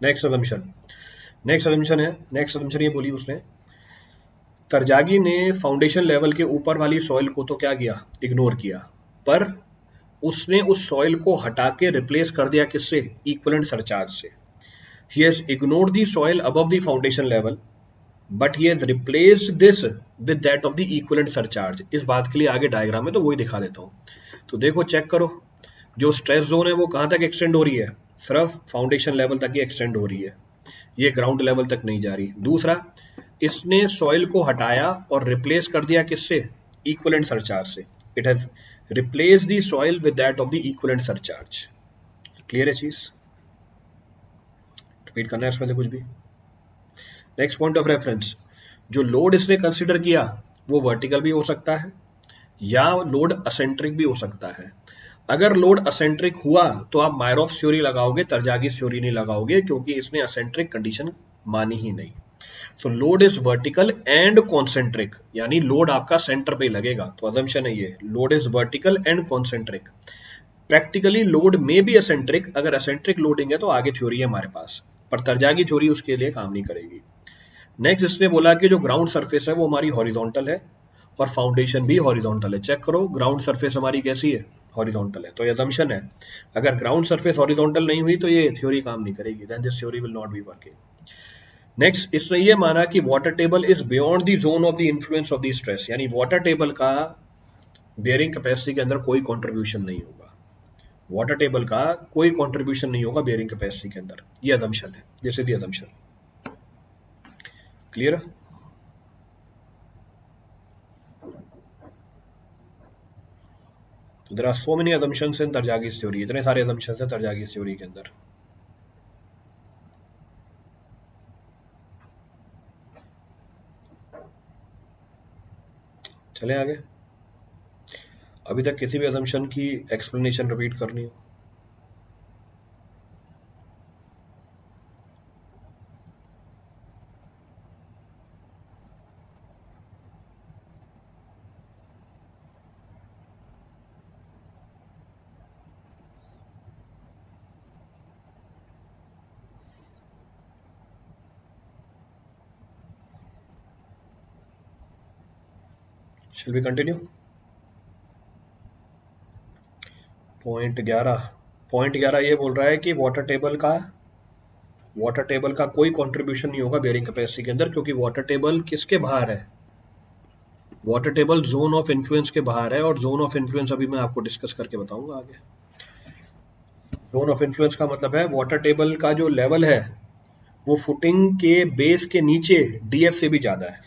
Next assumption ये बोली उसने, तरजागी ने फाउंडेशन लेवल के ऊपर वाली सॉइल को तो क्या किया, इग्नोर किया, पर उसने उस सॉइल को हटा के रिप्लेस कर दिया किससे, इक्विवेलेंट सरचार्ज से। He has ignored the soil above the foundation level but he has replaced this with that of the equivalent surcharge. इस बात के लिए आगे डायग्राम में तो वही दिखा देता हूं। तो देखो चेक करो, जो स्ट्रेस जोन है वो कहां तक एक्सटेंड हो रही है, सिर्फ फाउंडेशन लेवल तक ही एक्सटेंड हो रही है, ये ग्राउंड लेवल तक नहीं जा रही। दूसरा, इसने सॉइल को हटाया और रिप्लेस कर दिया किससे, इक्विवेलेंट सरचार्ज से। It has replace the soil with that of the equivalent surcharge. Clear है चीज, रिपीट करना है इसमें से कुछ भी। नेक्स्ट पॉइंट ऑफ रेफरेंस, जो लोड इसने कंसीडर किया वो वर्टिकल भी हो सकता है या लोड असेंट्रिक भी हो सकता है। अगर लोड असेंट्रिक हुआ तो आप मायरॉफ्स थ्योरी लगाओगे, तरजागीज थ्योरी नहीं लगाओगे, क्योंकि इसने असेंट्रिक कंडीशन मानी ही नहीं। सो load is vertical and concentric, यानी लोड आपका सेंटर पे लगेगा। तो अजम्पशन है ये, load is vertical and concentric. Practically load में भी असेंट्रिक, अगर असेंट्रिक लोडिंग है तो आगे थ्योरी है हमारे पास, पर तरजागी थ्योरी उसके लिए काम नहीं करेगी। नेक्स्ट इसने बोला कि जो ग्राउंड सरफेस है वो हमारी हॉरिजॉन्टल है और फाउंडेशन भी हॉरिजॉन्टल है। चेक करो, ग्राउंड सरफेस हमारी कैसी है, हॉरिजॉन्टल है। तो ये असम्पशन है, अगर ग्राउंड सरफेस हॉरिजॉन्टल नहीं हुई तो ये थ्योरी काम नहीं करेगी, then this theory will not be working. Next इसने ये माना कि water table is beyond the zone of the influence of the stress, यानी वाटर टेबल का बेयरिंग कैपेसिटी के अंदर कोई कंट्रीब्यूशन नहीं होगा, वाटर टेबल का कोई कंट्रीब्यूशन नहीं होगा बेयरिंग कैपेसिटी के अंदर। ये असम्पशन है, this is the assumption. Clear? There are so many assumptions in Terzaghi's theory, इतने सारे असम्पशंस हैं तरजागीज थ्योरी के अंदर। चलें आगे। अभी तक किसी भी असम्पशन की एक्सप्लेनेशन रिपीट करनी हो? Shall we continue? पॉइंट 11 ये बोल रहा है कि वाटर टेबल का कोई कंट्रीब्यूशन नहीं होगा बेयरिंग कैपेसिटी के अंदर, क्योंकि वाटर टेबल किसके बाहर है, water table zone of influence के बाहर है। और जोन ऑफ इन्फ्लुएंस अभी मैं आपको डिस्कस करके बताऊंगा आगे। जोन ऑफ इन्फ्लुएंस का मतलब है वाटर टेबल का जो लेवल है वो फुटिंग के बेस के नीचे डीएफ से भी ज्यादा है,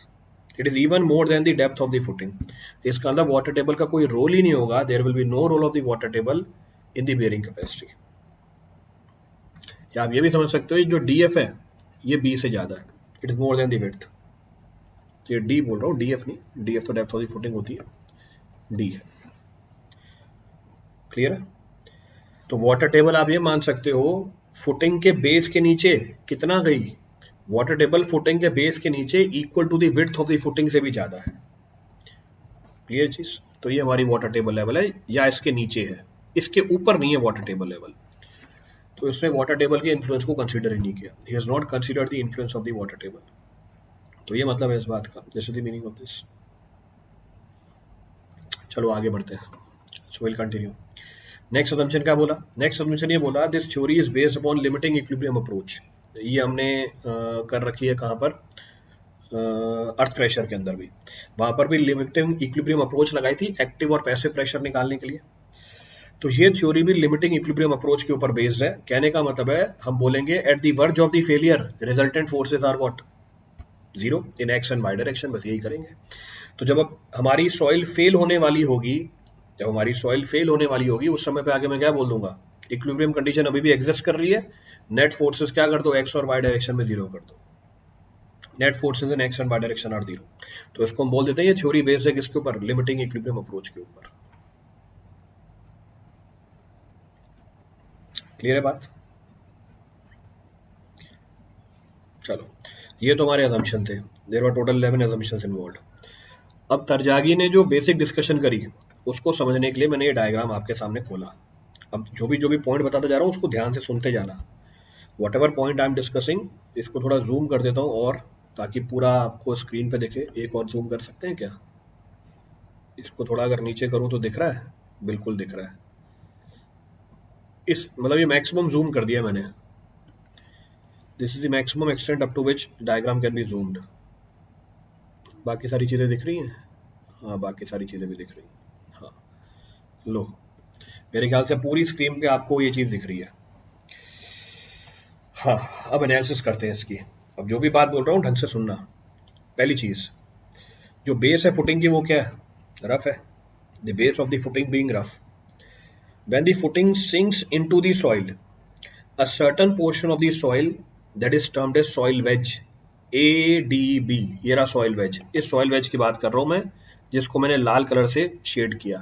it is even more than the depth of the footing. इसका मतलब वाटर टेबल का कोई रोल ही नहीं होगा, there will be no role of the water table in the bearing capacity. या आप ये भी समझ सकते हो जो डीएफ है ये बी से ज्यादा है, it is more than the width. ये डी बोल रहा हूँ, डीएफ नहीं, डीएफ तो डेप्थ ऑफ द फुटिंग होती है, डी है। क्लियर है? तो वाटर टेबल आप ये मान सकते हो फुटिंग के बेस के नीचे कितना गई, वाटर टेबल फुटिंग के बेस के नीचे equal to the width of the footing से भी ज्यादा है। क्लियर चीज? तो ये हमारी वाटर टेबल लेवल है, या इसके नीचे है, इसके ऊपर नहीं है वाटर टेबल लेवल। तो इसने वाटर टेबल के इन्फ्लुएंस को कंसीडर ही नहीं किया, he has not considered the influence of the water table. तो ये मतलब है इस बात का, this is the meaning of this. चलो आगे बढ़ते हैं, so will continue. Next assumption क्या बोला, नेक्स्ट असम्पशन ये बोला this theory is based upon limiting equilibrium approach. ये हमने कर रखी है कहाँ पर, अर्थ प्रेशर के अंदर भी, वहां पर भी लिमिटिंग इक्विलिब्रियम अप्रोच लगाई थी एक्टिव और पैसिव प्रेशर निकालने के लिए। तो ये थ्योरी भी लिमिटिंग इक्विलिब्रियम अप्रोच के ऊपर बेस्ड है। कहने का मतलब है हम बोलेंगे at the verge of the failure resultant forces are what, zero in X and Y direction, बस यही करेंगे। तो जब हमारी सॉइल फेल होने वाली होगी, उस समय पे आगे मैं क्या बोल दूंगा, इक्विलिब्रियम कंडीशन अभी भी एग्जिस्ट कर रही है, नेट फोर्सेस क्या कर दो, एक्स और वाई डायरेक्शन में जीरो कर दो, net forces in X and Y direction are zero. तो इसको हम बोल देते हैं ये थ्योरी बेस्ड है किसके ऊपर, लिमिटिंग इक्विलिब्रियम अप्रोच के ऊपर। क्लियर है बात? चलो, ये तो हमारे असम्पशन थे, there were total 11 assumptions involved. अब तरजागी ने जो बेसिक डिस्कशन करी उसको समझने के लिए मैंने ये डायग्राम आपके सामने खोला। अब जो भी पॉइंट बताता जा रहा हूँ उसको ध्यान से सुनते जाना, what ever point I am discussing, इसको थोड़ा जूम कर देता हूँ और ताकि पूरा आपको स्क्रीन पे दिखे। एक और जूम कर सकते हैं क्या? इसको थोड़ा अगर नीचे करूँ तो दिख रहा है? बिल्कुल दिख रहा है। इस मतलब ये मैक्सिमम जूम कर दिया मैंने। This is the maximum extent up to which diagram can be zoomed. बाकी सारी चीजें दिख रही हैं? हाँ, बाकी सारी चीजें भी दिख रही हैं। हाँ, लो, मेरे ख्याल से पूरी स्क्रीन पे आपको ये चीज दिख रही है। हाँ, अब एनालिसिस करते हैं इसकी। अब जो भी बात बोल रहा हूँ ढंग से सुनना। पहली चीज, जो बेस है फुटिंग की वो क्या है? रफ है। The base of the footing being rough. When the footing sinks into the soil, a certain portion of the soil that is termed as soil wedge, ADB, ये रहा सॉइल वेज। इस soil veg की बात कर रहा हूं मैं, जिसको मैंने लाल कलर से शेड किया।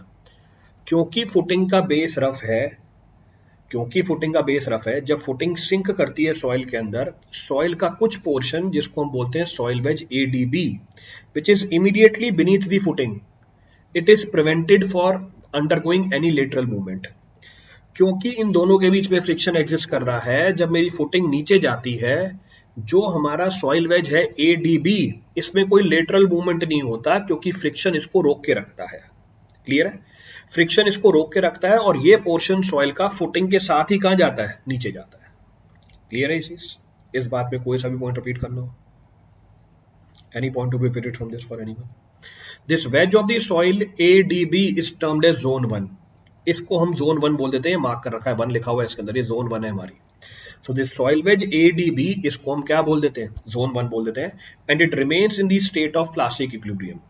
क्योंकि फुटिंग का बेस रफ है, जब फुटिंग सिंक करती है सॉइल के अंदर, सॉइल का कुछ पोर्शन जिसको हम बोलते हैं soil wedge ADB, which is immediately beneath the footing, it is prevented for undergoing any lateral movement. क्योंकि इन दोनों के बीच में फ्रिक्शन एग्जिस्ट कर रहा है, जब मेरी फुटिंग नीचे जाती है, जो हमारा सॉइल वेज है ADB, इसमें कोई लेटरल मूवमेंट नहीं होता, क्योंकि फ्रिक्शन इसको रोक के रखता है। क्लियर है? फ्रिक्शन इसको रोक के रखता है, और ये पोर्शन सॉइल का फुटिंग के साथ ही कहां जाता है? नीचे जाता है। क्लियर है इस बात में? कोई सा भी पॉइंट रिपीट करना हो? Any point to be repeated from this for anyone? This wedge of the soil ADB is termed as zone 1। इसको हम जोन 1 बोल देते हैं, मार्क कर रखा है, 1 लिखा हुआ है इसके अंदर, ये जोन 1 है हमारी। So this soil wedge ADB, इसको हम क्या बोल देते हैं? जोन 1 बोल देते हैं। And it remains in the state of plastic equilibrium.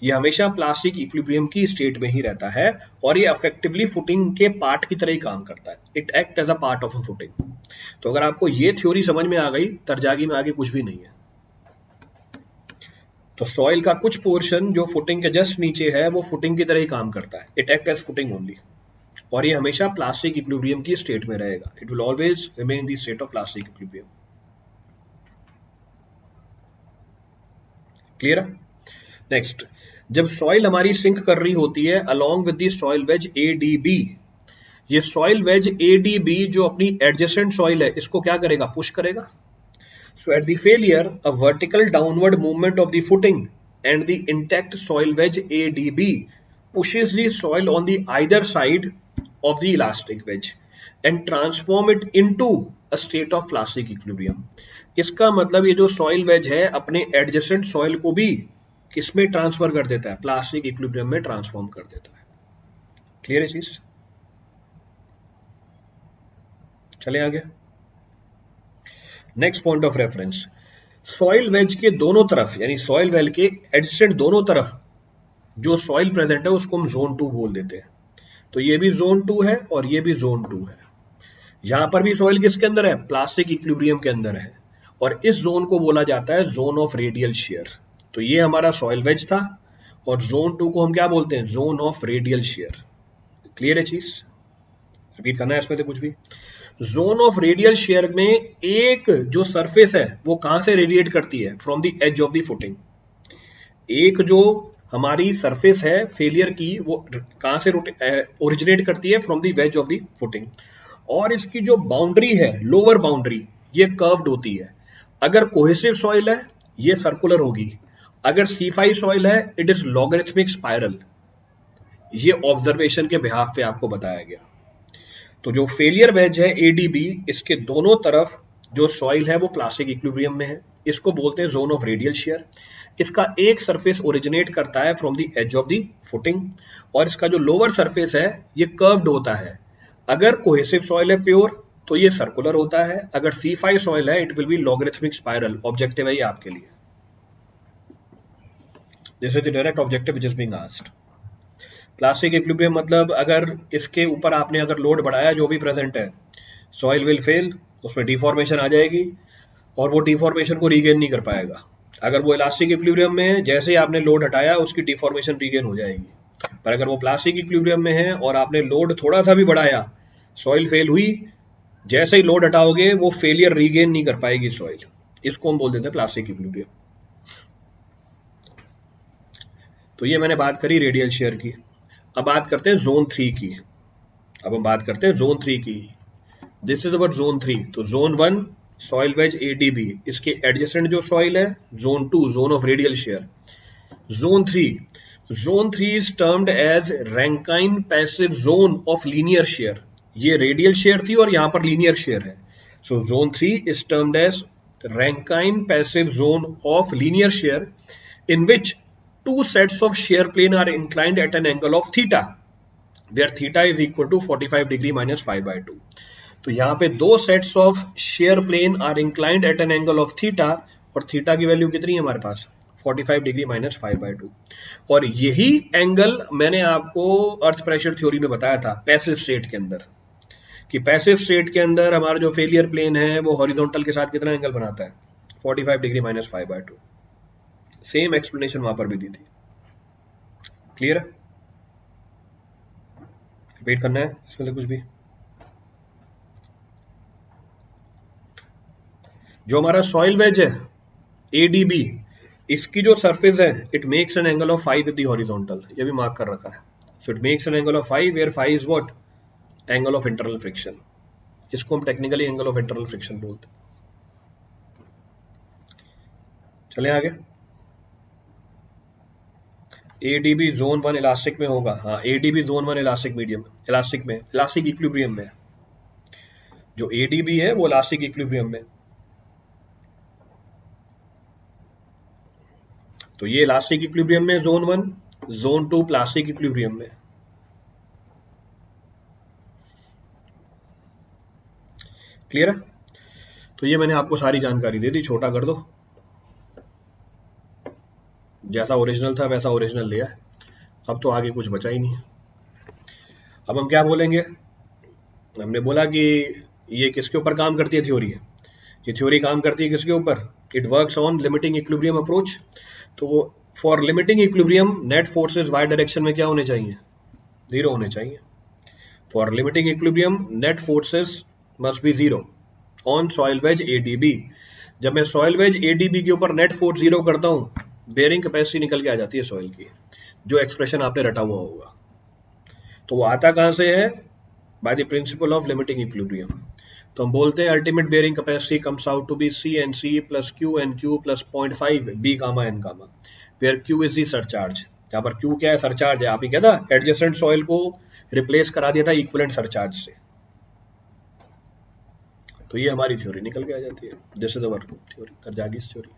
ये हमेशा प्लास्टिक इक्विलिब्रियम की स्टेट में ही रहता है, और ये इफेक्टिवली फुटिंग के पार्ट की तरह ही काम करता है। It act as a part of a footing. तो अगर आपको ये थ्योरी समझ में आ गई, तरजागी में आगे कुछ भी नहीं है। तो सॉइल का कुछ पोर्शन जो फुटिंग के जस्ट नीचे है, वो फुटिंग की तरह ही काम करता है। It act as footing only, और ये हमेशा प्लास्टिक इक्विलिब्रियम की स्टेट में रहेगा। It will always remain the state of plastic equilibrium. Clear है? नेक्स्ट, जब सॉइल हमारी सिंक कर रही होती है along with the soil wedge ADB, ये सॉइल वेज ADB जो अपनी एडजेसेंट सॉइल है, इसको क्या करेगा? पुश करेगा। So at the failure, a vertical downward movement of the footing and the intact soil wedge ADB pushes the soil on the either side of the elastic wedge and transform it into a state of plastic equilibrium. इसका मतलब ये जो soil veg है अपने adjacent soil को भी किसमें transfer कर देता है? प्लास्टिक इक्विलिब्रियम में ट्रांसफॉर्म कर देता है। क्लियर है चीज? चले आगे। Next point of reference, soil wedge के दोनों तरफ, यानी सॉइल वेल के एडजेसेंट दोनों तरफ जो सॉइल प्रेजेंट है, उसको हम जोन 2 बोल देते हैं। तो ये भी जोन 2 है और ये भी जोन 2 है। यहां पर भी सॉइल किसके अंदर है? प्लास्टिक इक्विलिब्रियम के अंदर है, और इस जोन को बोला जाता है जोन ऑफ रेडियल शेयर। तो ये हमारा सॉइल वेज था, और जोन 2 को हम क्या बोलते हैं? Zone of radial share. Clear है चीज? रिपीट करना है इसमें से कुछ भी? जोन ऑफ रेडियल शेयर में एक जो सरफेस है वो कहां से रेडिएट करती है? From the edge of the footing. एक जो हमारी सरफेस है फेलियर की, वो कहां से ओरिजिनेट करती है? From the ways of the footing. और इसकी जो बाउंड्री है, लोअर बाउंड्री, ये कर्व्ड होती है। अगर कोहेसिव सॉइल है, ये सर्कुलर होगी। अगर C5 सॉइल है, इट इज लॉगरिथमिक स्पाइरल। ये ऑब्जर्वेशन के बिहाफ पे आपको बताया गया। तो जो फेलियर वेज है ADB, इसके दोनों तरफ जो सॉइल है वो प्लास्टिक इक्विलिब्रियम में है। इसको बोलते हैं जोन ऑफ रेडियल शेयर। इसका एक सरफेस ओरिजिनेट करता है from the edge of the footing, और इसका जो लोअर सरफेस है ये कर्व्ड होता है। अगर कोहेसिव सॉइल है प्योर, तो ये सर्कुलर होता है। अगर C5 सॉइल है, it will B logarithmic spiral. Objective है ये आपके लिए। This is the direct objective which is being asked. Plastic equilibrium मतलब अगर इसके ऊपर आपने अगर लोड बढ़ाया, जो भी प्रेजेंट है, सॉइल विल फेल, उसमें डिफॉर्मेशन आ जाएगी, और वो डिफॉर्मेशन को रीगेन नहीं कर पाएगा। अगर वो इलास्टिक इक्विलिब्रियम में है, जैसे ही आपने लोड हटाया उसकी डिफॉर्मेशन रीगेन हो जाएगी। पर अगर वो प्लास्टिक इक्विलिब्रियम में है और आपने लोड थोड़ा सा भी बढ़ाया, सॉइल फेल हुई, जैसे ही लोड हटाओगे वो फेलियर रीगेन नहीं कर पाएगी सॉइल। इसको हम बोल देते हैं प्लास्टिक इक्विलिब्रियम। तो ये मैंने बात करी रेडियल शेयर की। अब बात करते हैं जोन 3 की। अब हम बात करते हैं जोन 3 की। This is our zone 3। तो जोन 1 सॉइल वेज एडीबी, इसके एडजेसेंट जो सॉइल है zone 2, zone of radial shear. Zone 3 is termed as Rankine passive zone of linear shear. ये रेडियल शेयर थी और यहां पर लीनियर शेयर है। So zone 3 is termed as Rankine passive zone of linear shear in which two sets of shear plane are inclined at an angle of theta, where theta is equal to 45 degree minus 5/2। तो यहाँ पे दो sets of shear plane are inclined at an angle of theta, और theta की value कितनी है हमारे पास 45 degree minus 5/2। और यही एंगल मैंने आपको अर्थ प्रेशर थ्योरी में बताया था पैसिव स्टेट के अंदर, कि पैसिव स्टेट के अंदर हमारा जो फेलियर प्लेन है वो हॉरिजॉन्टल के साथ कितना एंगल बनाता है 45 डिग्री माइनस 5/2। सेम एक्सप्लेनेशन वहां पर भी दी थी। क्लियर है? रिपीट करना है इसमें से कुछ भी? जो हमारा सॉइल वेज है एडीबी, इसकी जो सरफेस है it makes an angle of 5 with the horizontal, ये भी मार्क कर रखा है। So it makes an angle of 5 where 5 is what, angle of internal friction. इसको हम technically angle of internal friction बोलते हैं। चले आगे। एडीबी जोन 1 इलास्टिक में होगा, हाँ ADB zone 1 elastic medium, elastic में, इलास्टिक इक्विलिब्रियम में। जो एडीबी है वो इलास्टिक इक्विलिब्रियम में, तो ये इलास्टिक इक्विलिब्रियम में जोन 1, जोन 2 प्लास्टिक इक्विलिब्रियम में। क्लियर है? तो ये मैंने आपको सारी जानकारी दे दी, छोटा कर दो, जैसा ओरिजिनल था वैसा ओरिजिनल लिया है, अब तो आगे कुछ बचा ही नहीं। अब हम क्या बोलेंगे, हमने बोला कि ये किसके ऊपर काम करती है थ्योरी, ये थ्योरी काम करती है किसके ऊपर, it works on limiting equilibrium approach. तो for limiting equilibrium net forces Y direction में क्या होने चाहिए, 0 होने चाहिए। For limiting equilibrium net forces must be 0 on soil wedge ADB. जब मैं सॉइल वेज एडीबी के ऊपर नेट फोर्स 0 करता हूं, बेयरिंग कैपेसिटी निकल के आ जाती है सॉइल की, जो एक्सप्रेशन आपने रटा हुआ होगा। तो वो आता कहां से है, by the principle of limiting equilibrium. तो हम बोलते हैं ultimate bearing capacity comes out to be C N C plus Q N Q plus 0.5 B gamma N gamma, where Q is the surcharge. यहाँ पर क्यू क्या है, surcharge है। आप ही कहता एडजेसेंट सॉइल को रिप्लेस करा दिया था इक्विवेलेंट सरचार्ज से। तो ये हमारी थ्योरी निकल के आ जाती है, दिस इज अवर थ्योरी, कर्जागीस थ्योरी।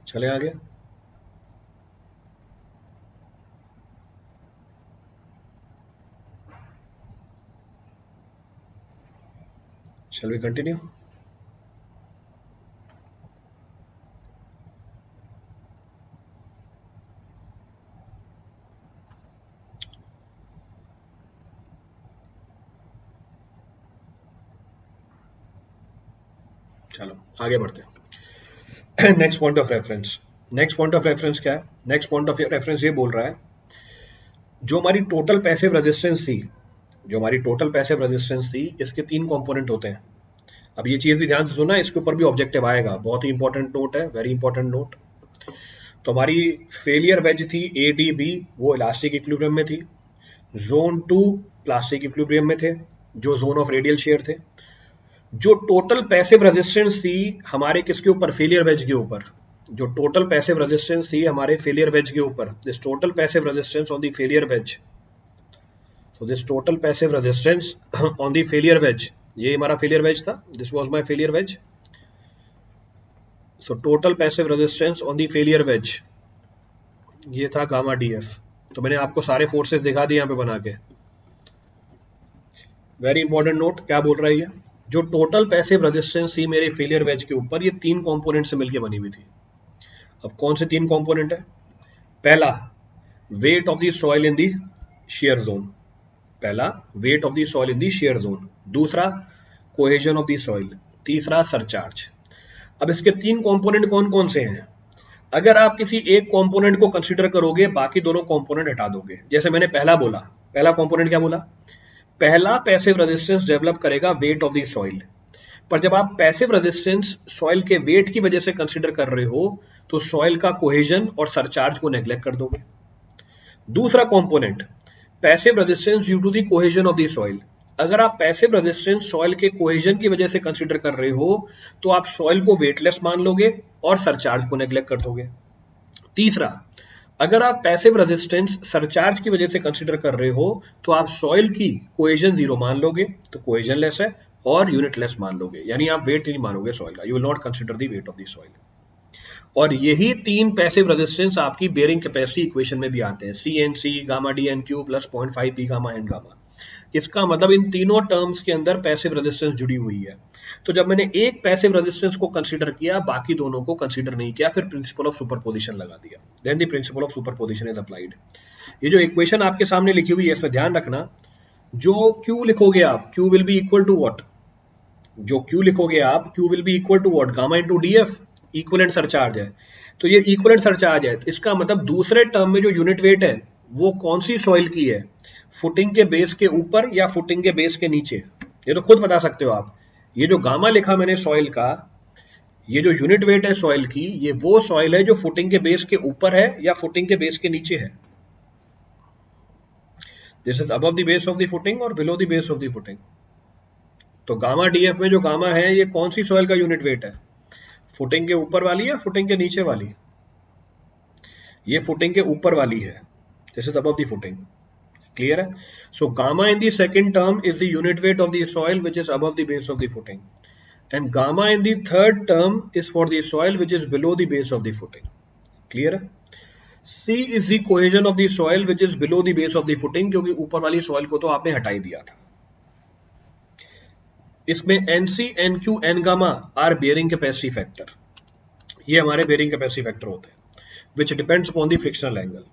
चले आगे। Shall we continue? चलो आगे बढ़ते हैं। Next point of reference, next point of reference क्या है, नेक्स्ट पॉइंट ऑफ रेफरेंस ये बोल रहा है जो हमारी टोटल पैसिव रेजिस्टेंस थी, जो हमारी टोटल पैसिव रेजिस्टेंस थी, इसके 3 कंपोनेंट होते हैं। अब ये चीज भी ध्यान से सुनना, इसके ऊपर भी ऑब्जेक्टिव आएगा, बहुत ही इंपॉर्टेंट नोट है, वेरी इंपॉर्टेंट नोट। तो हमारी फेलियर वेज थी एडीबी, वो इलास्टिक इक्विलिब्रियम में थी। जोन 2 प्लास्टिक इक्विलिब्रियम में थे, जो जोन ऑफ रेडियल शेयर थे। जो टोटल पैसिव रेजिस्टेंस थी हमारे किसके ऊपर, फेलियर वेज के ऊपर। जो टोटल पैसिव रेजिस्टेंस थी हमारे फेलियर वेज के ऊपर, this total passive resistance on the failure wedge, so this total passive resistance on the failure wedge, ये हमारा failure wedge था, this was my failure wedge, so total passive resistance on the failure wedge ये था gamma df। तो मैंने आपको सारे forces दिखा दिए यहाँ पे बना के। वेरी इंपॉर्टेंट नोट, क्या बोल रहा है ये, जो टोटल पैसिव रेजिस्टेंस थी मेरे फेलियर वेज के ऊपर, ये 3 कंपोनेंट से मिलकर बनी हुई थी। अब कौन से 3 कंपोनेंट है, पहला weight of the soil in the shear zone, पहला weight of the soil in the shear zone, दूसरा कोहेजन ऑफ द सॉइल, तीसरा सरचार्ज। अब इसके तीन कंपोनेंट कौन कौन से हैं? अगर आप किसी एक कंपोनेंट को कंसीडर करोगे, बाकी दोनों कंपोनेंट हटा दोगे। जैसे मैंने पहला बोला, पहला कंपोनेंट क्या बोला? पहला पैसिव रेजिस्टेंस डेवलप करेगा वेट ऑफ द सॉइल। पर जब आप पैसिव रेजिस्टेंस सॉइल के वेट की वजह से कंसीडर कर रहे हो, तो सॉइल का कोहेजन और सरचार्ज को नेग्लेक्ट कर दोगे। दूसरा component passive resistance due to the cohesion of the soil. अगर आप पैसिव रेजिस्टेंस सॉइल के कोहेजन की वजह से कंसीडर कर रहे हो, तो आप सॉइल को वेटलेस मान लोगे और सरचार्ज को नेग्लेक्ट कर दोगे। तीसरा, अगर आप पैसिव रेजिस्टेंस सरचार्ज की वजह से कंसीडर कर रहे हो, तो आप सॉइल की कोहेजन जीरो मान लोगे, तो कोहेजन लेस है, और यूनिट लेस मान लोगे, यानी आप वेट नहीं मानोगे सॉइल का, you will not consider the wait of the soil. और यही तीन पैसिव रेजिस्टेंस आपकी बेयरिंग कैपेसिटी इक्वेशन में भी आते हैं, CNC gamma DNQ plus 0.5 P gamma N gamma. इसका मतलब इन तीनों टर्म्स के अंदर पैसिव रेजिस्टेंस जुड़ी हुई है। तो जब मैंने एक पैसिव रेजिस्टेंस को कंसीडर किया, बाकी दोनों को कंसीडर नहीं किया, फिर प्रिंसिपल ऑफ सुपरपोजिशन लगा दिया, then the principle of superposition is applied. ये जो इक्वेशन आपके सामने लिखी हुई है, इसमें ध्यान रखना, जो Q लिखोगे आप, Q will be equal to what? जो Q लिखोगे आप, Q will be equal to what? Gamma into DF, equivalent surcharge है। तो ये इक्विवेलेंट सरचार्ज है, इसका मतलब दूसरे टर्म में जो यूनिट वेट है वो कौन सी सॉइल की है? फुटिंग के बेस के ऊपर या फुटिंग के बेस के नीचे? ये तो खुद बता सकते हो आप। ये जो गामा लिखा मैंने सॉइल का, ये जो यूनिट वेट है सॉइल की, ये वो सॉइल है जो फुटिंग के बेस के ऊपर है या फुटिंग के बेस के नीचे है। This is above the base of the footing और below the base of the footing. तो गामा DF में जो गामा है, ये कौन सी सॉइल का यूनिट वेट है? फुटिंग के ऊपर वाली या फुटिंग के नीचे वाली? ये फुटिंग के ऊपर वाली है, this is above the footing. Clear है? So gamma in the second term is the unit weight of the soil which is above the base of the footing, and gamma in the third term is for the soil which is below the base of the footing. Clear है? C is the cohesion of the soil which is below the base of the footing, क्योंकि ऊपर वाली soil को तो आपने हटा ही दिया था। इसमें NC, NQ, N gamma are bearing capacity factor, ये हमारे बेयरिंग कैपेसिटी फैक्टर होते हैं, which depends upon the frictional angle.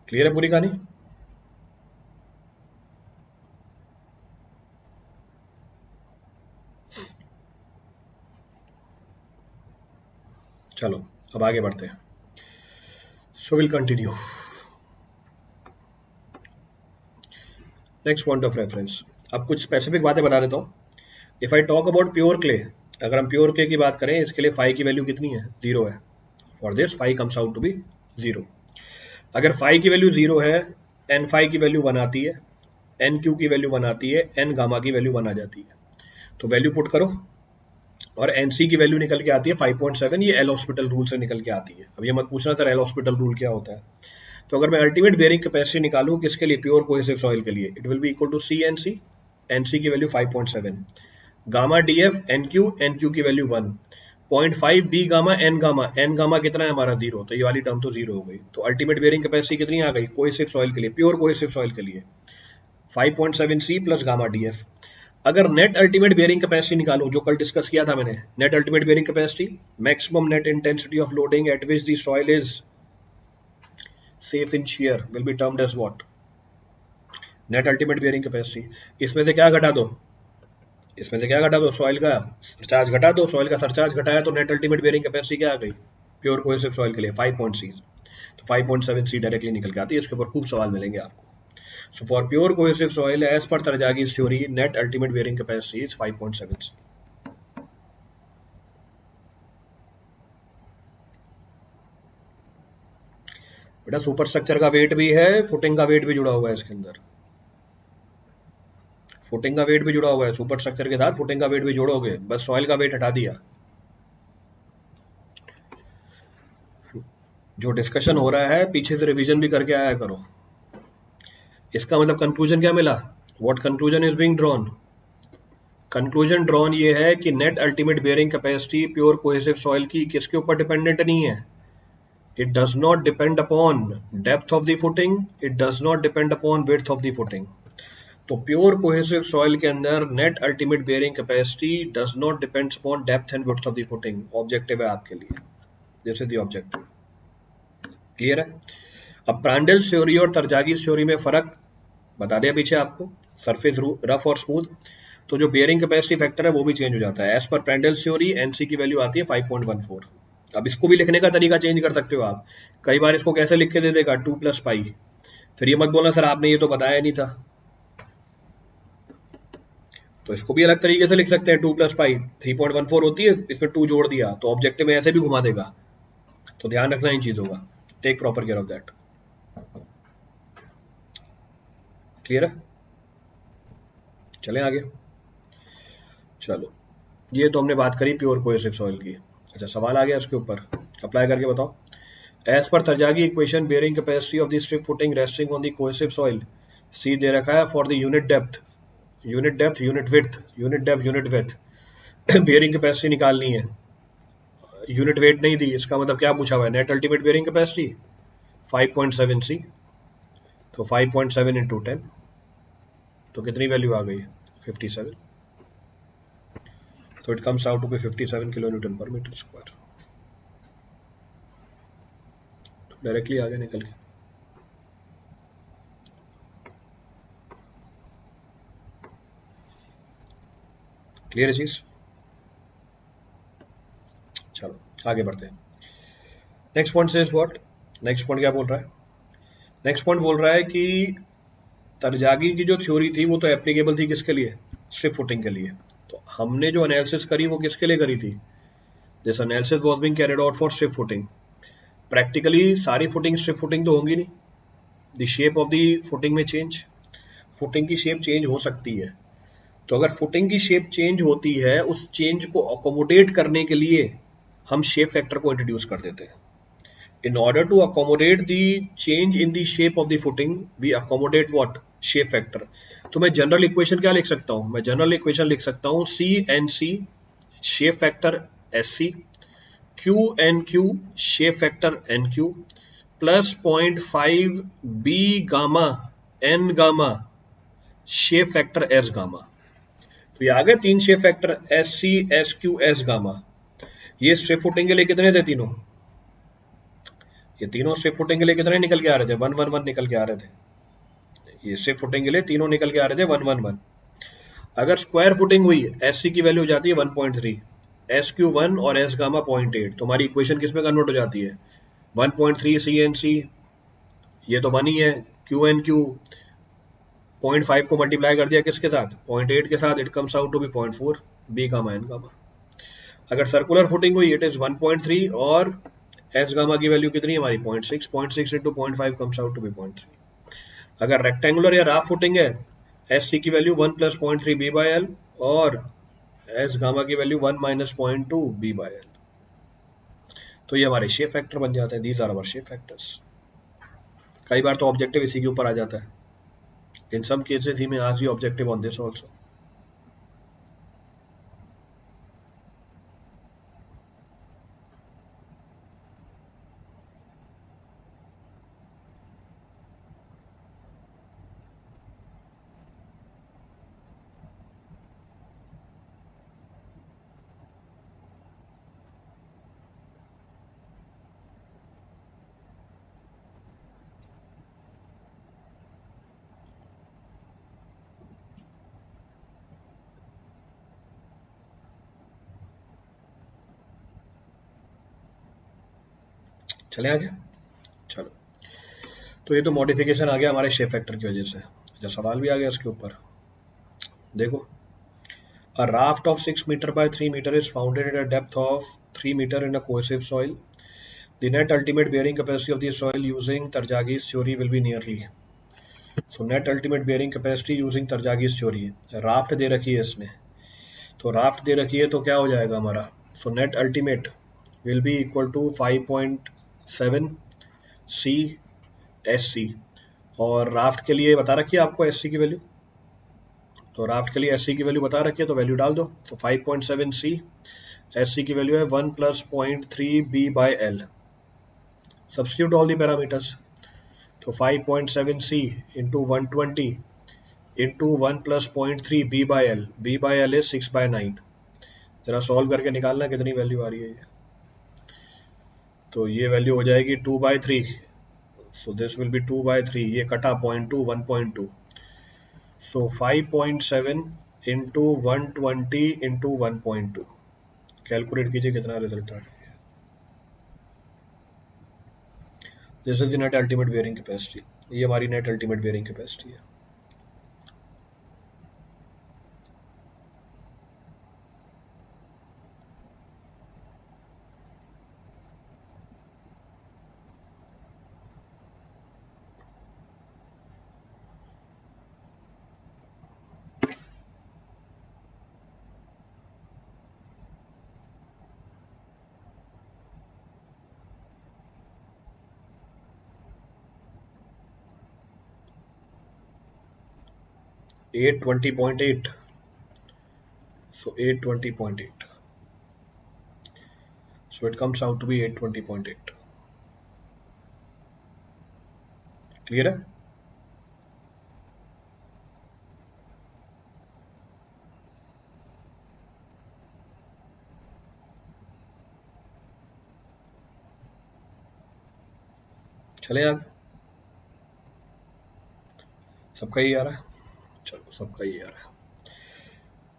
Clear है पूरी कहानी? चलो अब आगे बढ़ते हैं। So will continue. Next point of reference, अब कुछ स्पेसिफिक बातें बता देता हूँ। If I talk about pure clay, अगर हम प्योर क्ले की बात करें, इसके लिए फाई की वैल्यू कितनी है? 0 है। For this phi comes out to be 0। अगर फाई की वैल्यू 0 है, एन फाई की वैल्यू 1 आती है, एन क्यू की वैल्यू 1 आती है, एन गामा की वैल्यू 1 आ जाती है। तो वैल्यू पुट करो और एनसी की वैल्यू निकल के आती है 5.7। ये एल हॉस्पिटल रूल से निकल के आती है। अब ये मत पूछना सर एल हॉस्पिटल रूल क्या होता है। तो अगर मैं अल्टीमेट बेयरिंग कैपेसिटी निकालूं किसके लिए? प्योर कोहेसिव सॉइल के लिए, it will be equal to CNC, NC की value 5.7, gamma DF, NQ, NQ की value 1, 0.5 B gamma N gamma, N gamma कितना है हमारा? 0। तो ये वाली टर्म तो 0 हो गई। तो अल्टीमेट बेयरिंग कैपेसिटी कितनी आ गई कोहेसिव सॉइल के लिए, प्योर कोहेसिव सॉइल के लिए? 5.7 C प्लस गामा DF। अगर नेट अल्टीमेट बेयरिंग कैपेसिटी निकालो, जो कल डिस्कस किया था मैंने, net ultimate bearing capacity, maximum net intensity of loading at which the soil is safe in shear will be termed as what? Net ultimate bearing capacity. इसमें से क्या घटा दो? इसमें से क्या घटा दो? सॉइल का सरचार्ज घटा दो। सॉइल का सरचार्ज घटाया तो नेट अल्टीमेट बेयरिंग कैपेसिटी क्या आ गई? प्योर कोहेसिव सॉइल के लिए 5 पॉइंट सी, तो 5.7 सी डायरेक्टली निकल के आती है। इसके ऊपर खूब सवाल मिलेंगे आपको। So for pure cohesive soil as per Terzaghi's theory net ultimate bearing capacity is 5.7 C. बेटा सुपर स्ट्रक्चर का वेट भी है, फुटिंग का वेट भी जुड़ा हुआ है इसके अंदर। फुटिंग का वेट भी जुड़ा हुआ है, सुपर स्ट्रक्चर के साथ फुटिंग का वेट भी जोड़ोगे, बस सॉइल का वेट हटा दिया। जो डिस्कशन हो रहा है पीछे से रिवीजन भी करके आया करो। इसका मतलब कंक्लूजन क्या मिला? What conclusion is being drawn? Conclusion drawn ये है कि net ultimate bearing capacity pure cohesive soil की किसके ऊपर डिपेंडेंट नहीं है? It does not depend upon depth of the footing, it does not depend upon width of the footing. तो pure cohesive soil के अंदर net ultimate bearing capacity does not depends upon depth and width of the footing. Objective है आपके लिए, this is the objective. Clear है? अब Prandtl theory और तरजागी theory में फर्क बता दिया पीछे आपको, सरफेस रफ और स्मूथ। तो जो बेयरिंग कैपेसिटी फैक्टर है वो भी चेंज हो जाता है। एज पर प्रांडल थ्योरी एनसी की वैल्यू आती है 5.14। अब इसको भी लिखने का तरीका चेंज कर सकते हो आप। कई बार इसको कैसे लिख के दे देगा 2 + पाई, फिर ये मत बोलना सर आपने ये तो बताया नहीं था। तो इसको भी अलग तरीके से लिख सकते हैं, 2 + पाई 3.14 होती है, इसमें 2 जोड़ दिया तो ऑब्जेक्टिव में ऐसे भी घुमा देगा। तो ध्यान रखना इन चीजों का, take proper care of that. Clear है? चलें आगे। चलो, ये तो हमने बात करी प्योर कोहेसिव सॉइल की। अच्छा, सवाल आ गया इसके ऊपर, अप्लाई करके बताओ। As per Terzaghi equation bearing capacity of the strip footing resting on the cohesive soil C दे रखा है for the unit depth, unit depth, unit width, unit depth, unit width. Bearing capacity निकालनी है, unit weight नहीं दी। इसका मतलब क्या पूछा हुआ है? नेट अल्टीमेट बेयरिंग कैपेसिटी 5.7 सी, तो 5.7 इंटू 10, तो कितनी वैल्यू आ गई? 57। तो it comes out to be 57 kilo newton per metre square. तो डायरेक्टली आगे निकल के क्लियर है चीज? चलो आगे बढ़ते हैं। Next point says what? Next point क्या बोल रहा है? नेक्स्ट पॉइंट बोल रहा है कि तरजागी की जो थ्योरी थी वो तो एप्लीकेबल थी किसके लिए? स्ट्रिप फुटिंग के लिए। तो हमने जो एनालिसिस करी वो किसके लिए करी थी? This analysis was being carried out for strip footing. Practically सारी फुटिंग स्ट्रिप फुटिंग तो होंगी नहीं, the shape of the footing में चेंज, फुटिंग की शेप चेंज हो सकती है। तो अगर फुटिंग की शेप चेंज होती है, उस चेंज को अकोमोडेट करने के लिए हम शेप फैक्टर को इंट्रोड्यूस कर देते हैं। In order to accommodate the change in the shape of the footing, we accommodate what? Shape factor. तो मैं जनरल इक्वेशन क्या लिख सकता हूँ? मैं जनरल इक्वेशन लिख सकता हूँ C N C shape factor S C, Q N Q shape factor N Q, plus 0.5 B gamma N gamma shape factor S gamma. तो ये आ गए 3 shape factor S C S Q S gamma. ये strip footing के लिए कितने थे तीनों? ये तीनों स्ट्रिप फुटिंग के लिए कितने निकल के आ रहे थे? 111 निकल के आ रहे थे। ये स्ट्रिप फुटिंग के लिए तीनों निकल के आ रहे थे 111। अगर स्क्वायर फुटिंग हुई, एस सी की वैल्यू हो जाती है 1.3, एस क्यू 1 और एस गामा 0.8। तो हमारी इक्वेशन किस में कन्वर्ट हो जाती है? 1.3 सी एन सी, ये तो 1 ही है, क्यू एन क्यू 0.5 को मल्टीप्लाई कर दिया किसके साथ? 0.8 के साथ, it comes out to be 0.4 B gamma N gamma. अगर सर्कुलर फुटिंग हुई, इट इज 1.3 और एस गामा की वैल्यू कितनी है हमारी? 0.6, 0.6 into 0.5 comes out to be 0.3। अगर रेक्टेंगुलर या राफ फुटिंग है, एस सी की वैल्यू 1 + 0.3 बी बाई एल और एस गामा की वैल्यू 1 - 0.2 बी बाई एल। तो ये हमारे शेप फैक्टर बन जाते हैं। These are our shape factors. कई बार तो ऑब्जेक्टिव इसी के ऊपर आ जाता है। इन सम केसेस ही में आज ही ऑब्जेक्टिव ऑन दिस ऑल्सो। चले आगे। चलो, तो ये तो मॉडिफिकेशन आ गया हमारे शेप फैक्टर की वजह से। अच्छा, सवाल भी आ गया इसके ऊपर, देखो। A raft of 6 meter by 3 meter is founded at a depth of 3 meter in a cohesive soil. The net ultimate bearing capacity of the soil using Tarjagi's theory will be nearly. So net ultimate bearing capacity using Tarjagi's theory. Raft दे रखी है इसने, तो raft दे रखी है तो क्या हो जाएगा हमारा? So net ultimate will be equal to 5.7 C S C. और राफ्ट के लिए बता रखी है आपको एस सी की वैल्यू, तो राफ्ट के लिए एस सी की वैल्यू बता रखी है, तो वैल्यू डाल दो। तो 5.7 सी, एस सी की वैल्यू है 1 + 0.3 B by L. Substitute all the parameters, तो 5.7 C into 120 into 1 + 0.3 B by L. B by L is 6/9। जरा सॉल्व करके निकालना कितनी वैल्यू आ रही है ये। तो ये वैल्यू हो जाएगी 2/3। So this will be 2/3। ये कटा 0.2 1.2। सो 5.7 इंटू 120 इंटू 1.2, कैलकुलेट कीजिए कितना रिजल्ट आ रहा है। This is the net ultimate bearing capacity. ये हमारी नेट अल्टीमेट बेयरिंग कैपेसिटी है। Eight 20.8। so 820.8, so it comes out to be 820.8। Clear है? चले आगे, सबका ही आ रहा है। चलो, सबका ही आ रहा है।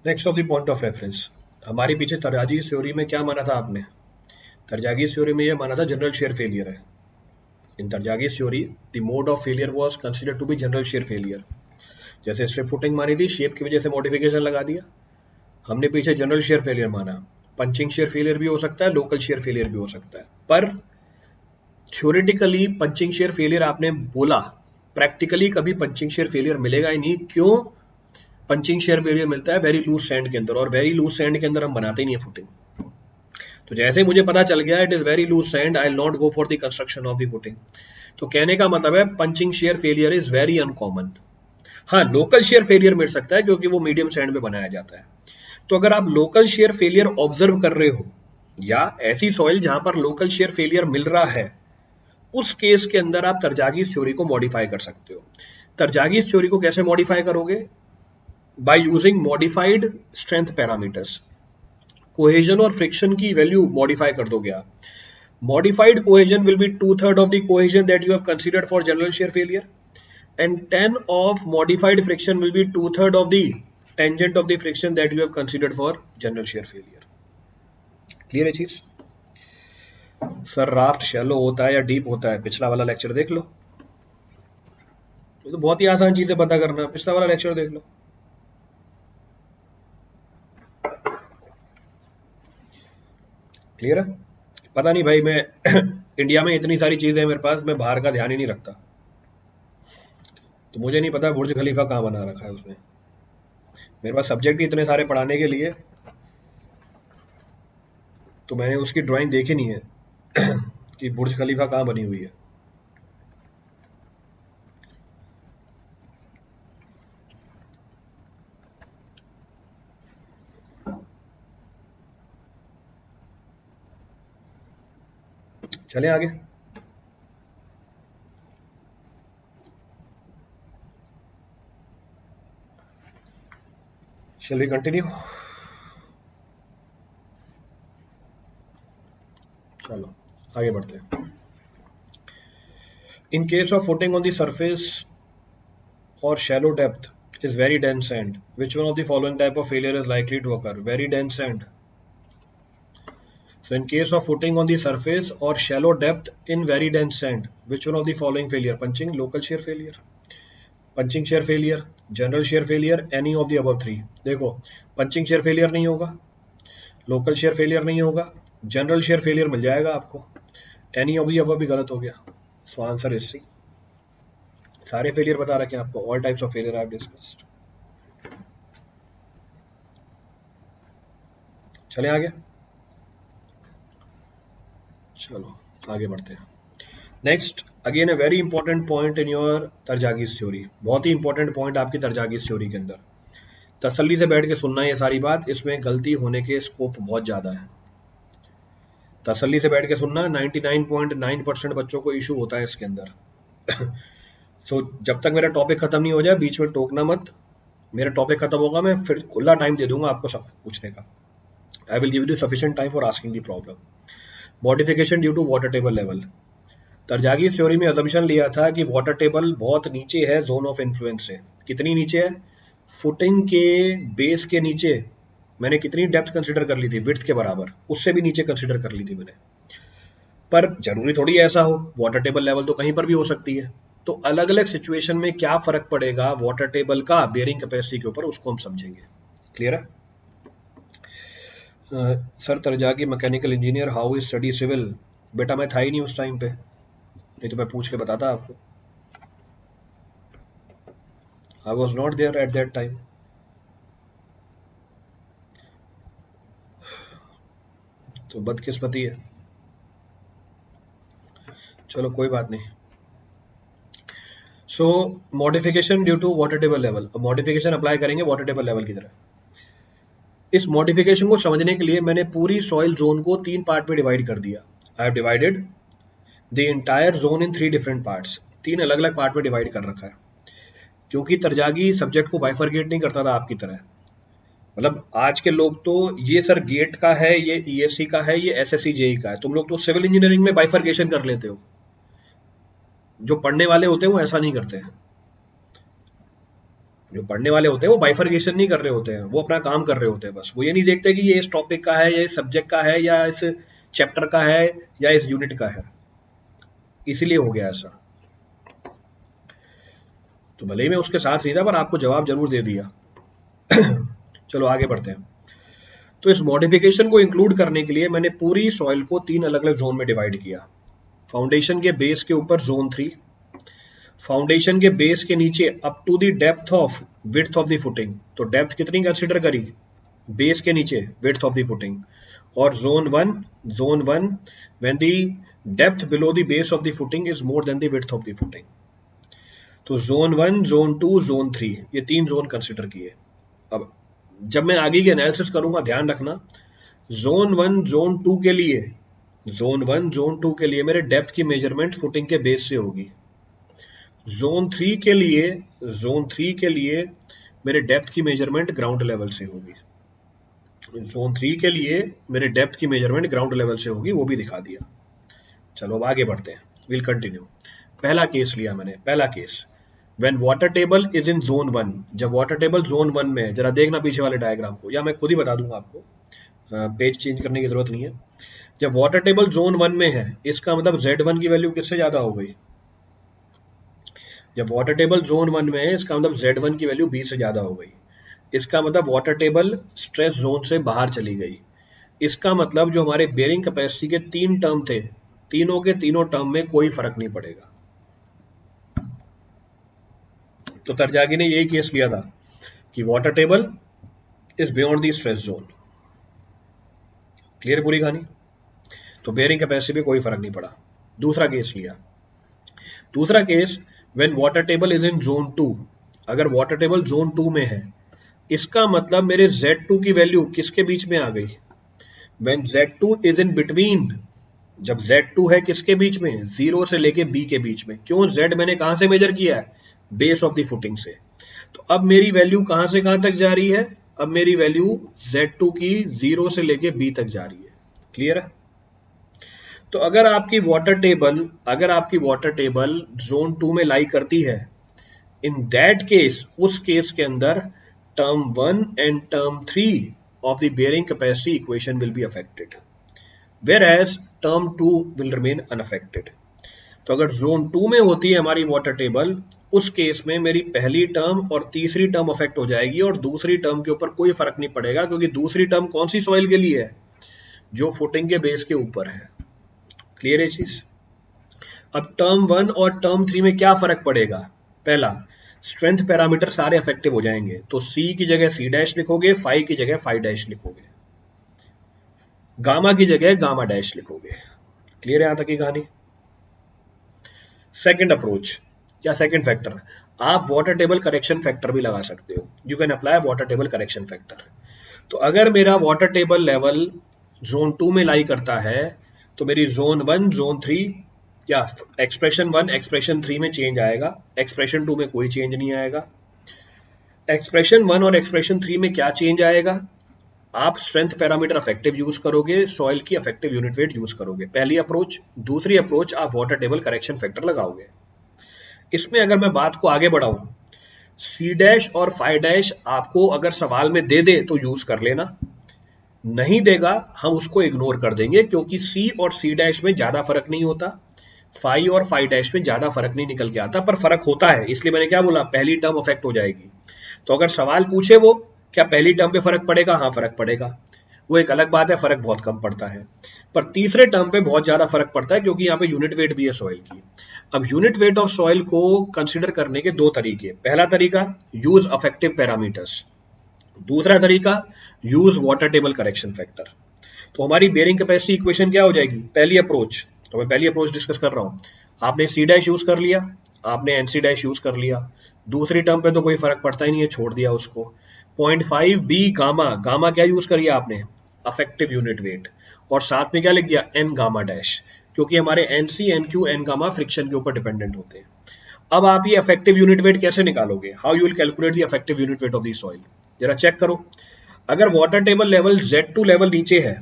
Next of the point of reference, हमारे पीछे तरजागी थ्योरी में क्या माना था आपने? तरजागी थ्योरी में ये माना था जनरल शेयर फेलियर है। In Terzaghi theory the mode of failure was considered to be general shear failure. जैसे स्ट्रिप फुटिंग मानी थी, शेप की वजह से मॉडिफिकेशन लगा दिया, हमने पीछे जनरल शेयर फेलियर माना। पंचिंग शेयर फेलियर भी हो सकता है, लोकल शेयर फेलियर भी हो सकता है, पर थ्योरेटिकली पंचिंग शेयर फेलियर आपने बोला, प्रैक्टिकली कभी पंचिंग शेयर फेलियर मिलेगा ही नहीं। क्यों? पंचिंग शेयर फेलियर मिलता है वेरी लूज सैंड के अंदर, और वेरी लूज सैंड के अंदर हम बनाते ही नहीं है फुटिंग। तो जैसे मुझे पता चल गया it is very loose sand, I will not go for the construction of the footing. तो कहने का मतलब है punching shear failure is very uncommon. हाँ, लोकल शेयर फेलियर मिल सकता है क्योंकि वो मीडियम सैंड में बनाया जाता है। तो अगर आप लोकल शेयर फेलियर ऑब्जर्व कर रहे हो, या ऐसी सॉइल जहां पर लोकल शेयर फेलियर मिल रहा है, उस केस के अंदर आप तरजागी थ्योरी को मॉडिफाई कर सकते हो। तरजागी थ्योरी को कैसे मॉडिफाई करोगे? By using modified strength parameters. Cohesion और फ्रिक्शन की वैल्यू मॉडिफाई कर दोगे आप। Modified cohesion will be 2/3 of the cohesion that you have considered for general shear failure, and 10 of modified friction will be 2/3 of the tangent of the friction that you have considered for general shear failure। Clear है चीज? Sir raft shallow होता है या deep होता है? पिछला वाला lecture देख लो, तो बहुत ही आसान चीज है पता करना। पिछला वाला लेक्चर देख लो। क्लियर है? पता नहीं भाई, मैं इंडिया में इतनी सारी चीजें हैं मेरे पास, मैं बाहर का ध्यान ही नहीं रखता, तो मुझे नहीं पता बुर्ज खलीफा कहाँ बना रखा है उसने। मेरे पास सब्जेक्ट ही इतने सारे पढ़ाने के लिए, तो मैंने उसकी ड्राइंग देखी नहीं है कि बुर्ज खलीफा कहाँ बनी हुई है। चले आगे। Shall we continue? चलो आगे बढ़ते हैं। In case of footing on the surface or shallow depth is very dense sand, which one of the following type of failure is likely to occur? Very dense sand. So in case of footing on the surface or shallow depth in very dense sand, which one of the following failure? Punching, local shear failure, punching shear failure, general shear failure, any of the above three. देखो punching shear failure नहीं होगा, local shear failure नहीं होगा, general shear failure मिल जाएगा आपको, any of the above भी गलत हो गया। So answer is C. सारे फेलियर बता रखे हैं आपको, all types of failure I have discussed. चले आगे, चलो आगे बढ़ते हैं। Next again a very important point in your Terzaghi's theory, बहुत ही इंपॉर्टेंट पॉइंट आपकी तरजागीज थ्योरी के अंदर। तसल्ली से बैठ के सुनना ये सारी बात, इसमें गलती होने के स्कोप बहुत ज्यादा है। तसल्ली से बैठ के सुनना, 99.9% बच्चों को इशू होता है इसके अंदर। तो जब तक मेरा टॉपिक खत्म नहीं हो जाए बीच में टोकना मत, मेरा टॉपिक खत्म होगा मैं फिर खुला टाइम दे दूंगा आपको सब पूछने का। I will give you sufficient time for asking the problem. Modification due to water table level. Terzaghi theory में अजम्पशन लिया था कि वाटर टेबल बहुत नीचे है जोन ऑफ इन्फ्लुएंस से। कितनी नीचे है? फुटिंग के बेस के नीचे। मैंने कितनी डेप्थ कंसिडर कर ली थी? विड्थ के बराबर, उससे भी नीचे कंसिडर कर ली थी मैंने। पर जरूरी थोड़ी ऐसा हो, वाटर टेबल लेवल तो कहीं पर भी हो सकती है। तो अलग अलग सिचुएशन में क्या फर्क पड़ेगा वाटर टेबल का बेयरिंग कैपेसिटी के ऊपर, उसको हम समझेंगे। क्लियर है? Sir Terzaghi mechanical engineer, how is study civil? बेटा मैं था ही नहीं उस टाइम पे, नहीं तो मैं पूछ के बताता आपको। I was not there at that time. तो बदकिस्मती है, चलो कोई बात नहीं। So modification due to water table level, अब मॉडिफिकेशन अप्लाई करेंगे वाटर टेबल लेवल की तरह। इस मॉडिफिकेशन को समझने के लिए मैंने पूरी सॉइल जोन को 3 पार्ट में डिवाइड कर दिया। I have divided the entire zone in 3 different parts. 3 अलग अलग पार्ट में डिवाइड कर रखा है, क्योंकि तरजागी सब्जेक्ट को बाइफरगेट नहीं करता था आपकी तरह। मतलब आज के लोग तो ये सर गेट का है, ये ईएससी का है, ये एसएससी जेई का है, तुम लोग तो सिविल इंजीनियरिंग में बाइफरगेशन कर लेते हो। जो पढ़ने वाले होते हैं वो ऐसा नहीं करते हैं। जो पढ़ने वाले होते हैं वो बाइफरगेशन नहीं कर रहे होते हैं, वो अपना काम कर रहे होते हैं। बस वो ये नहीं देखते कि ये इस टॉपिक का है, या इस सब्जेक्ट का है, या इस चैप्टर का है, या इस यूनिट का है। इसीलिए हो गया ऐसा। तो भले ही मैं उसके साथ नहीं था, पर आपको जवाब जरूर दे दिया। चलो आगे बढ़ते हैं। तो इस मॉडिफिकेशन को इंक्लूड करने के लिए मैंने पूरी सॉइल को 3 अलग अलग जोन में डिवाइड किया। फाउंडेशन के बेस के ऊपर जोन 3, फाउंडेशन के बेस के नीचे up to the depth of width of the footing. तो डेप्थ कितनी कंसीडर करी? बेस के नीचे विड्थ ऑफ द फुटिंग। और zone 1 when the depth below the base of the footing is more than the width of the footing. तो zone 1, zone 2, zone 3, ये 3 zone consider किए। अब जब मैं आगे की एनालिसिस करूंगा ध्यान रखना, जोन 1 जोन 2 के लिए, जोन 1 जोन 2 के लिए मेरे डेप्थ की मेजरमेंट फुटिंग के बेस से होगी। जोन 3 के लिए मेरे डेप्थ की मेजरमेंट ग्राउंड लेवल से होगी। जोन 3 के लिए मेरे डेप्थ की मेजरमेंट ग्राउंड लेवल से होगी, वो भी दिखा दिया। चलो अब आगे बढ़ते हैं, विल कंटिन्यू। पहला केस लिया मैंने, पहला case when water table is in zone 1। जब वाटर टेबल जोन 1 में है, जरा देखना पीछे वाले डायग्राम को, या मैं खुद ही बता दूंगा आपको, पेज चेंज करने की जरूरत नहीं है। जब वाटर टेबल जोन 1 में है, इसका मतलब Z1 की वैल्यू किससे ज्यादा हो गई? जब वाटर टेबल जोन 1 में है, इसका मतलब Z1 की वैल्यू B से ज्यादा हो गई। इसका मतलब वाटर टेबल स्ट्रेस जोन से बाहर चली गई। इसका मतलब जो हमारे बेयरिंग कैपेसिटी के 3 टर्म थे, तीनों के तीनों टर्म में कोई फर्क नहीं पड़ेगा। तो तरजागी ने यही केस लिया था कि water table is beyond the stress zone. Clear पूरी कहानी? तो बेयरिंग कैपेसिटी पे कोई फर्क नहीं पड़ा। दूसरा केस लिया, दूसरा case when water table is in zone 2। अगर वाटर टेबल जोन 2 में है, इसका मतलब मेरे Z2 की वैल्यू किसके बीच में आ गई? When Z2 is in between. जब Z2 है किसके बीच में? 0 से लेके B के बीच में। क्यों? Z मैंने कहां से मेजर किया है? बेस ऑफ द फुटिंग से। तो अब मेरी वैल्यू कहां से कहां तक जा रही है? अब मेरी वैल्यू Z2 की 0 से लेके B तक जा रही है। क्लियर है? तो अगर आपकी वाटर टेबल जोन 2 में लाई करती है, इन दैट केस, उस केस के अंदर term 1 and term 3 of the bearing capacity equation will be affected. Where as term 2 will remain unaffected. तो अगर जोन 2 में होती है हमारी वाटर टेबल, उस केस में मेरी पहली टर्म और तीसरी टर्म अफेक्ट हो जाएगी और दूसरी टर्म के ऊपर कोई फर्क नहीं पड़ेगा, क्योंकि दूसरी टर्म कौन सी सॉइल के लिए है? जो फुटिंग के बेस के ऊपर है। क्लियर है चीज? अब टर्म 1 और टर्म 3 में क्या फर्क पड़ेगा? पहला, स्ट्रेंथ पैरामीटर सारे इफेक्टिव हो जाएंगे, तो सी की जगह सी डैश लिखोगे, फाई की जगह फाई डैश लिखोगे, गामा की जगह गामा डैश लिखोगे। क्लियर है यहां तक की कहानी? सेकंड अप्रोच या सेकंड फैक्टर, आप वाटर टेबल करेक्शन फैक्टर भी लगा सकते हो। You can apply water table correction factor. तो अगर मेरा वाटर टेबल लेवल जोन 2 में लाई करता है, तो मेरी जोन 1, जोन 3 या एक्सप्रेशन 1, एक्सप्रेशन 3 में चेंज आएगा, एक्सप्रेशन 2 में कोई चेंज नहीं आएगा। एक्सप्रेशन 1 और एक्सप्रेशन 3 में क्या चेंज आएगा? आप स्ट्रेंथ पैरामीटर अफेक्टिव यूज करोगे, सॉइल की अफेक्टिव यूनिट वेट यूज करोगे, पहली अप्रोच। दूसरी अप्रोच, आप वाटर टेबल करेक्शन फैक्टर लगाओगे। इसमें अगर मैं बात को आगे बढ़ाऊं, सी डैश और फाई डैश आपको अगर सवाल में दे दे तो यूज कर लेना, नहीं देगा हम उसको इग्नोर कर देंगे, क्योंकि सी और सी डैश में ज्यादा फर्क नहीं होता, फाई और फाई डैश में ज्यादा फर्क नहीं निकल के आता, पर फर्क होता है। इसलिए मैंने क्या बोला, पहली टर्म अफेक्ट हो जाएगी। तो अगर सवाल पूछे वो क्या पहली टर्म पे फर्क पड़ेगा, हाँ फर्क पड़ेगा, वो एक अलग बात है, फर्क बहुत कम पड़ता है। पर तीसरे टर्म पे बहुत ज्यादा फर्क पड़ता है, क्योंकि यहाँ पे यूनिट वेट भी है सॉइल की। अब यूनिट वेट ऑफ सॉइल को कंसिडर करने के दो तरीके, पहला तरीका यूज अफेक्टिव पैरामीटर्स, दूसरा तरीका use water table correction factor. तो हमारी बेयरिंग कैपेसिटी इक्वेशन क्या हो जाएगी? पहली अप्रोच, तो मैं पहली अप्रोच डिस्कस कर रहा हूं, आपने सी डैश यूज कर लिया, आपने एनसी डैश यूज कर लिया, दूसरी टर्म पे तो कोई फर्क पड़ता ही नहीं है, छोड़ दिया उसको। 0.5 बी गामा, गामा क्या यूज करिए आपने? अफेक्टिव यूनिट वेट, और साथ में क्या लिख दिया? एन गामा डैश, क्योंकि हमारे NC, NQ, N gamma friction के ऊपर डिपेंडेंट होते हैं। अब आप ये इफेक्टिव यूनिट वेट कैसे निकालोगे? How you will calculate the effective unit weight of the soil? जरा चेक करो। अगर water table level Z2 level नीचे है,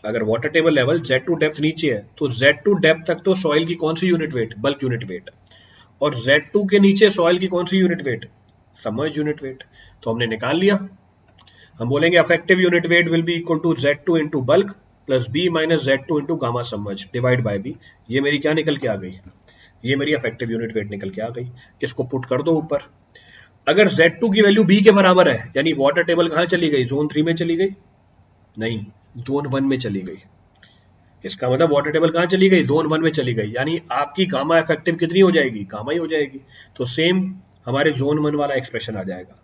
अगर water table level Z2 depth नीचे है, तो Z2 डेप्थ तक तो सॉइल की कौन सी unit weight? Bulk unit weight. और Z2 के नीचे सॉइल की कौन सी unit weight? Submerge unit weight. तो हमने निकाल लिया। हम बोलेंगे effective unit weight will be equal to Z2 into bulk plus B minus Z2 into gamma submerge divide by B। ये मेरी क्या निकल के आ गई? ये मेरी इफेक्टिव यूनिट वेट निकल के आ गई। इसको पुट कर दो ऊपर। अगर Z2 की वैल्यू B के बराबर है, यानी वाटर टेबल कहां चली गई? जोन 3 में चली गई? नहीं, जोन 1 में चली गई। इसका मतलब वाटर टेबल कहां चली गई? जोन 1 में चली गई, यानी आपकी गामा इफेक्टिव कितनी हो जाएगी? गामा ही हो जाएगी। तो सेम हमारे जोन 1 वाला एक्सप्रेशन आ जाएगा।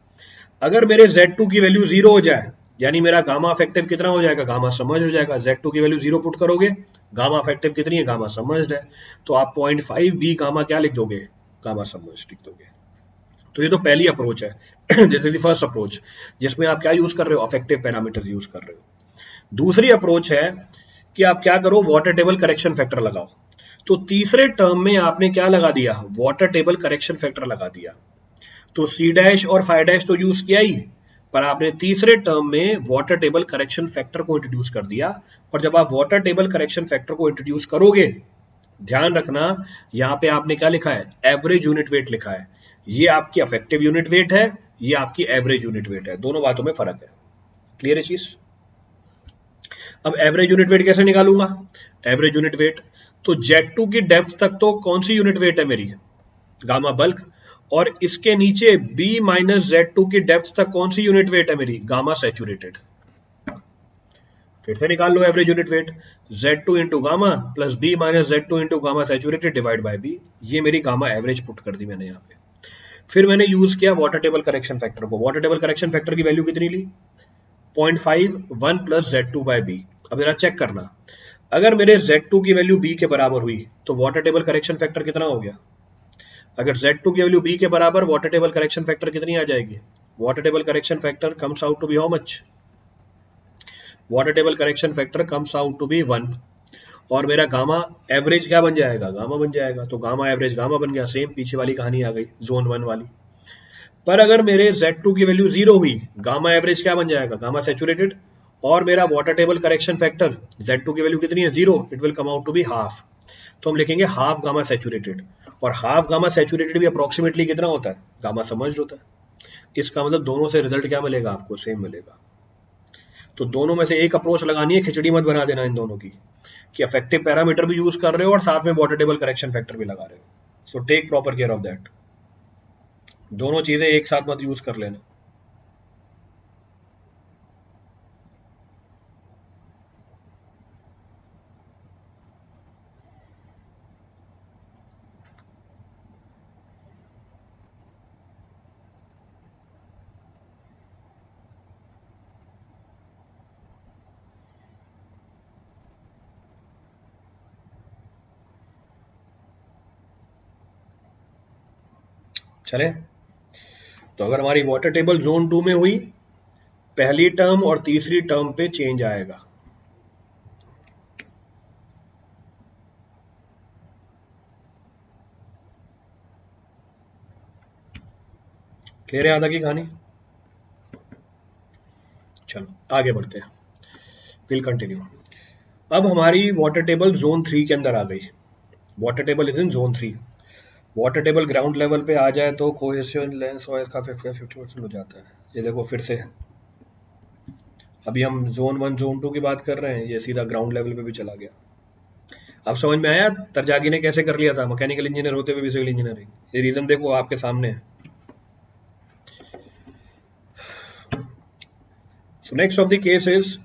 अगर मेरे Z2 की वैल्यू 0 हो जाए, यानी मेरा गामा इफेक्टिव कितना हो जाएगा? गामा समझ हो जाएगा। Z2 की वैल्यू 0 पुट करोगे, गामा इफेक्टिव कितनी है? गामा समझ है। तो आप 0.5 बी गामा क्या लिख दोगे? गामा समझ लिख दोगे। तो ये तो पहली अप्रोच है this is the first approach, जिसमें आप क्या यूज कर रहे हो? अफेक्टिव पैरामीटर यूज कर रहे हो। दूसरी अप्रोच है कि आप क्या करो? वाटर टेबल करेक्शन फैक्टर लगाओ। तो तीसरे टर्म में आपने क्या लगा दिया? वाटर टेबल करेक्शन फैक्टर लगा दिया। तो सी डैश और फाई डैश तो यूज किया ही, पर आपने तीसरे टर्म में वाटर टेबल करेक्शन फैक्टर को इंट्रोड्यूस कर दिया। और जब आप वाटर टेबल करेक्शन फैक्टर को इंट्रोड्यूस करोगे, ध्यान रखना यहां पे आपने क्या लिखा है? एवरेज यूनिट वेट लिखा है। ये आपकी अफेक्टिव यूनिट वेट है, ये आपकी एवरेज यूनिट वेट है, दोनों बातों में फर्क है। क्लियर है चीज? अब एवरेज यूनिट वेट कैसे निकालूंगा? एवरेज यूनिट वेट, तो Z2 की डेप्थ तक तो कौन सी यूनिट वेट है मेरी? Gamma bulk. और इसके नीचे B माइनस Z2 की डेप्थ तक कौन सी यूनिट वेट है मेरी? Gamma saturated. फिर से निकाल लो average unit weight, Z2 into gamma plus B minus Z2 into gamma saturated divide by B। ये मेरी गामा एवरेज पुट कर दी मैंने यहाँ पे। फिर मैंने यूज किया वाटर टेबल करेक्शन फैक्टर को। वाटर टेबल करेक्शन फैक्टर की वैल्यू कितनी ली? 0.5 1 प्लस Z2 बाय B। अब जरा चेक करना, अगर मेरे Z2 की वैल्यू B के बराबर हुई तो वाटर टेबल करेक्शन फैक्टर कितना हो गया? अगर Z2 की वैल्यू B के बराबर, वाटर टेबल करेक्शन फैक्टर कितनी आ जाएगी? Water table correction factor comes out to be how much? Water table correction factor comes out to be 1। और मेरा गामा एवरेज क्या बन जाएगा? गामा बन जाएगा। तो गामा एवरेज गामा बन गया। सेम पीछे वाली कहानी आ गई, जोन 1 वाली। पर अगर मेरे Z2 की वैल्यू 0 हुई, गामा एवरेज क्या बन जाएगा? Gamma saturated. और मेरा water table correction factor Z2 की वैल्यू कितनी है? 0। It will come out to be half. तो हम लिखेंगे हाफ गामा सैचुरेटेड। और हाफ गामा सैचुरेटेड भी अप्रोक्सीमेटली कितना होता है? गामा समझ होता है। इसका मतलब दोनों से रिजल्ट क्या मिलेगा आपको? सेम मिलेगा। तो दोनों में से एक अप्रोच लगानी है, खिचड़ी मत बना देना इन दोनों की, कि इफेक्टिव पैरामीटर भी यूज कर रहे हो और साथ में वाटर टेबल करेक्शन फैक्टर भी लगा रहे हो। So take proper care of that, दोनों चीजें एक साथ मत यूज कर लेना। चले, तो अगर हमारी वाटर टेबल जोन 2 में हुई, पहली टर्म और तीसरी टर्म पे चेंज आएगा। क्लियर है आधा की कहानी? चलो आगे बढ़ते हैं, विल कंटिन्यू। अब हमारी वाटर टेबल जोन 3 के अंदर आ गई। Water table is in zone 3। Water table ground level पे आ जाए तो कोहेसिव लेंस ऑयल का 50% हो जाता है। ये देखो फिर से, अभी हम जोन 1 जोन 2 की बात कर रहे हैं, ये सीधा ग्राउंड लेवल पे भी चला गया। अब समझ में आया तरजागी ने कैसे कर लिया था, मैकेनिकल इंजीनियर होते हुए भी सिविल इंजीनियरिंग। ये रीजन देखो आपके सामने है। So next of the case is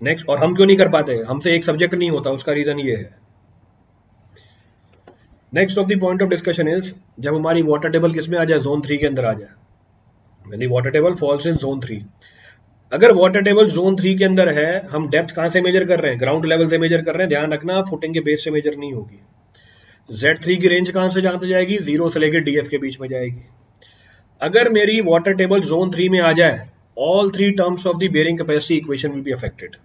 next, और हम क्यों नहीं कर पाते, हमसे एक सब्जेक्ट नहीं होता, उसका रीजन ये है। Next of the point of discussion is, जब हमारी वाटर टेबल किसमें आ जाए, जोन 3 के अंदर आ जाए, when the water table falls in zone 3। अगर वाटर टेबल जोन 3 के अंदर है, हम डेप्थ कहां से मेजर कर रहे हैं, ग्राउंड लेवल से मेजर कर रहे हैं। ध्यान रखना फुटिंग के बेस से मेजर नहीं होगी। Z3 की रेंज कहां से जाती जाएगी, 0 से लेकर DF के बीच में जाएगी। अगर मेरी वाटर टेबल जोन 3 में आ जाए, all 3 terms of the bearing capacity equation will be affected.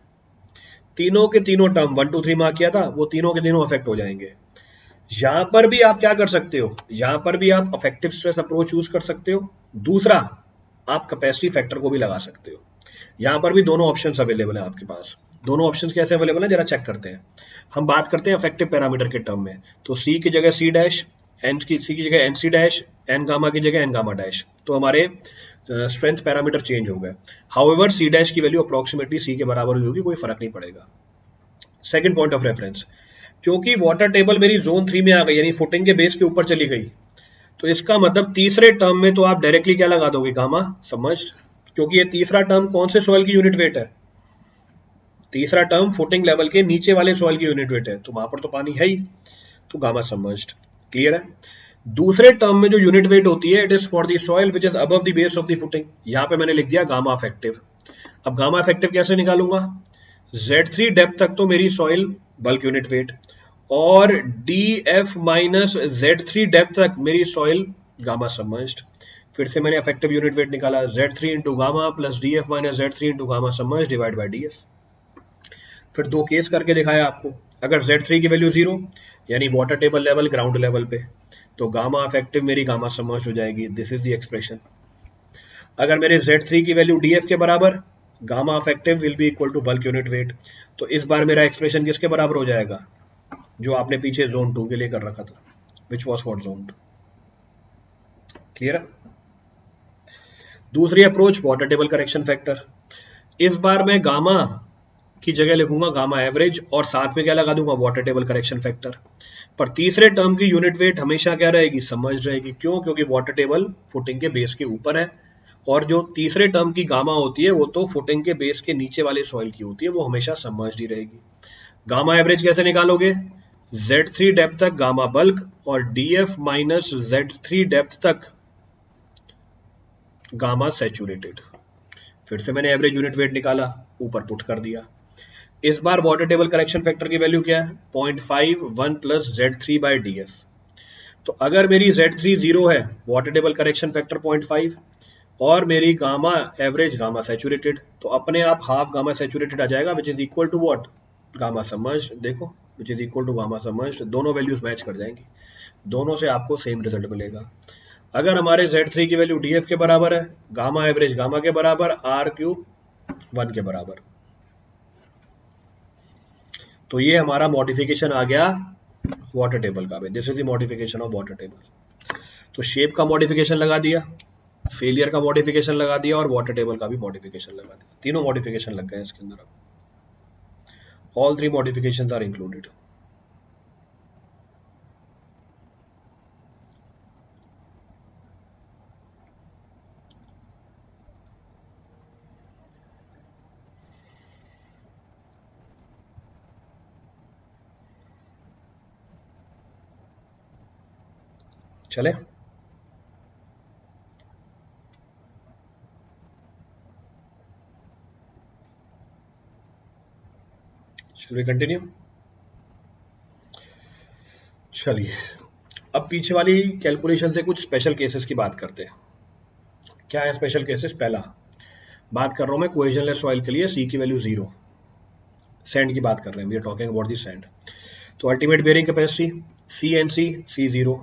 तीनों के तीनों टर्म 1 2 3 मार्क किया था, वो तीनों के तीनों अफेक्ट हो जाएंगे। यहां पर भी आप क्या कर सकते हो, यहां पर भी आप इफेक्टिव स्ट्रेस अप्रोच यूज कर सकते हो। दूसरा, आप कैपेसिटी फैक्टर को भी लगा सकते हो। यहां पर भी दोनों ऑप्शंस अवेलेबल है आपके पास। दोनों ऑप्शंस कैसे अवेलेबल है जरा चेक करते हैं। हम बात करते हैं इफेक्टिव पैरामीटर के टर्म में, तो C की जगह C डैश, एन की C की जगह NC डैश, एन गामा की जगह एन गामा डैश, तो हमारे स्ट्रेंथ पैरामीटर चेंज हो गए। हाउएवर C डैश की वैल्यू अप्रोक्सीमेटली C के बराबर ही होगी, कोई फर्क नहीं पड़ेगा। सेकंड पॉइंट ऑफ रेफरेंस, क्योंकि वाटर टेबल मेरी जोन 3 में आ गई, यानी फुटिंग के बेस के ऊपर चली गई, तो इसका मतलब तीसरे टर्म में तो आप डायरेक्टली क्या लगा दोगे, गामा समझ, क्योंकि ये तीसरा टर्म कौन से सॉइल की यूनिट वेट है, तीसरा टर्म फुटिंग लेवल के नीचे वाले सॉइल की यूनिट वेट है, तो वहां पर तो पानी है ही, तो गामा सबमर्ज्ड। क्लियर है? दूसरे टर्म में जो यूनिट वेट होती है, it is for the soil which is above the base of the footing. यहां पे मैंने लिख दिया गामा इफेक्टिव। अब गामा इफेक्टिव कैसे निकालूंगा, Z3 डेप्थ तक तो मेरी सॉइल बल्क यूनिट वेट, और DF माइनस Z3 डेप्थ तक मेरी सॉइल गामा सबमर्ज्ड। फिर से मैंने इफेक्टिव यूनिट वेट निकाला, Z3 into gamma plus DF minus Z3 into gamma submerged divide by DF। फिर दो केस करके दिखाया आपको। अगर Z3 की वैल्यू 0 यानी water table level ground level पे, तो गामा इफेक्टिव मेरी गामा सबमर्ज्ड हो जाएगी। This is the expression. अगर मेरे Z3 की वैल्यू DF के बराबर, gamma effective will be equal to bulk unit weight. तो इस बार मेरा एक्सप्रेशन किसके बराबर हो जाएगा, जो आपने पीछे जोन 2 के लिए कर रखा था, which was for zone 2। Clear है? दूसरी approach water table correction factor. इस बार मैं गामा की जगह लिखूंगा गामा एवरेज, और साथ में क्या लगा दूंगा, वाटर टेबल करेक्शन फैक्टर। पर तीसरे टर्म की यूनिट वेट हमेशा क्या रहेगी, समझ रहेगी। क्यों? क्योंकि वाटर टेबल फुटिंग के बेस के ऊपर है, और जो तीसरे टर्म की गामा होती है वो तो फुटिंग के बेस के नीचे वाले सॉइल की होती है, वो हमेशा सबमर्ज्ड ही रहेगी। गामा एवरेज कैसे निकालोगे, Z3 डेप्थ तक गामा बल्क और DF माइनस Z3 डेप्थ तक गामा सैचुरेटेड। फिर से मैंने एवरेज यूनिट वेट निकाला, ऊपर पुट कर दिया। इस बार वाटर टेबल करेक्शन फैक्टर की वैल्यू क्या है, 0.51 प्लस Z3 बाय DF। तो अगर मेरी Z3 0 है, वाटर टेबल करेक्शन फैक्टर 0.5, और मेरी गामा एवरेज गामा सैचुरेटेड, तो अपने आप हाफ गामा सैचुरेटेड आ जाएगा, which is equal to what, gamma submerged. देखो which is equal to gamma submerged, दोनों वैल्यूज मैच कर जाएंगी, दोनों से आपको सेम रिजल्ट मिलेगा। अगर हमारे Z3 की वैल्यू DF के बराबर है, गामा एवरेज गामा के बराबर, R³ 1 के बराबर, तो ये हमारा मॉडिफिकेशन आ गया वाटर टेबल का भी। This is the modification of water table. तो शेप का मॉडिफिकेशन लगा दिया, फेलियर का मॉडिफिकेशन लगा दिया और वाटर टेबल का भी मॉडिफिकेशन लगा दिया, तीनों मॉडिफिकेशन लग गए इसके अंदर। All three modifications are included. चले, चलिए कंटिन्यू। चलिए अब पीछे वाली कैलकुलेशन से कुछ स्पेशल केसेस की बात करते हैं। क्या है स्पेशल केसेस? पहला बात कर रहा हूं मैं कोहेजनलेस सॉइल के लिए सी की वैल्यू 0, सैंड की बात कर रहे हैं, we are talking about the sand. तो ultimate bearing capacity c N c 0,